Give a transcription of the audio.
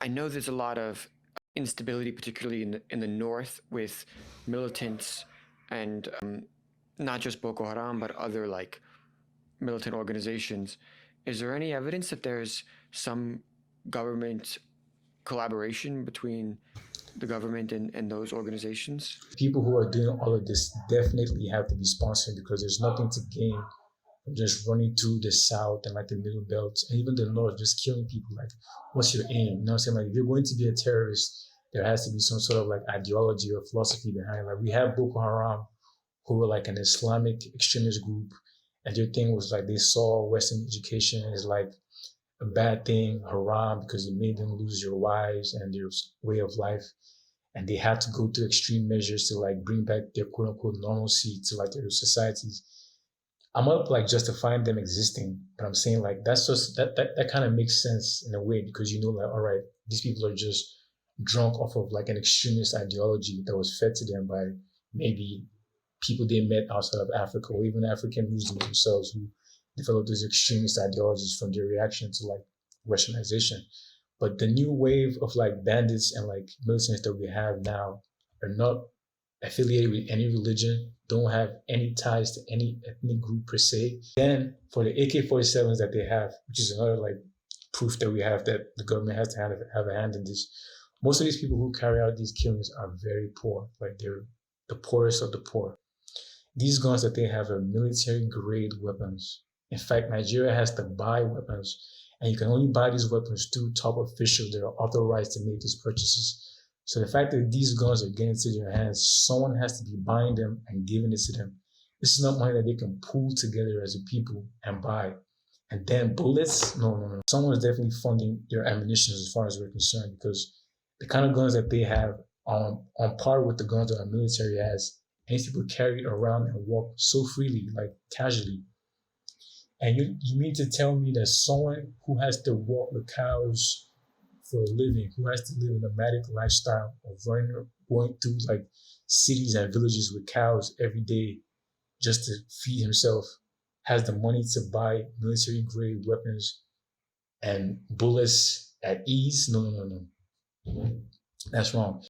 I know there's a lot of instability, particularly in the north, with militants and not just Boko Haram, but other like militant organizations. Is there any evidence that there's some government collaboration between the government and those organizations? People who are doing all of this definitely have to be sponsored because there's nothing to gain from just running through the south and like the middle belt and even the north, just killing people. Like, what's your aim? You know what I'm saying? Like, if you're going to be a terrorist, there has to be some sort of like ideology or philosophy behind it. Like, we have Boko Haram, who were like an Islamic extremist group, and their thing was like they saw Western education as like a bad thing, haram, because it made them lose their wives and their way of life. And they had to go to extreme measures to like bring back their quote unquote normalcy to like their societies. I'm not like justifying them existing, but I'm saying like that's just that kind of makes sense in a way because you know like all right, these people are just drunk off of like an extremist ideology that was fed to them by maybe people they met outside of Africa or even African Muslims themselves who developed those extremist ideologies from their reaction to like Westernization. But the new wave of like bandits and like militants that we have now are not affiliated with any religion, don't have any ties to any ethnic group per se. Then for the AK-47s that they have, which is another like proof that we have that the government has to have a hand in this. Most of these people who carry out these killings are very poor, like they're the poorest of the poor. These guns that they have are military grade weapons. In fact, Nigeria has to buy weapons, and you can only buy these weapons through top officials that are authorized to make these purchases. So the fact that these guns are getting into their hands, someone has to be buying them and giving it to them. This is not money that they can pool together as a people and buy. And then bullets? No, no, no. Someone is definitely funding their ammunition as far as we're concerned because the kind of guns that they have on par with the guns that our military has, and these people carry it around and walk so freely, like casually. And you mean to tell me that someone who has to walk the cows for a living, who has to live a nomadic lifestyle of running, going through like cities and villages with cows every day just to feed himself, has the money to buy military grade weapons and bullets at ease? No, no, no, no. That's wrong.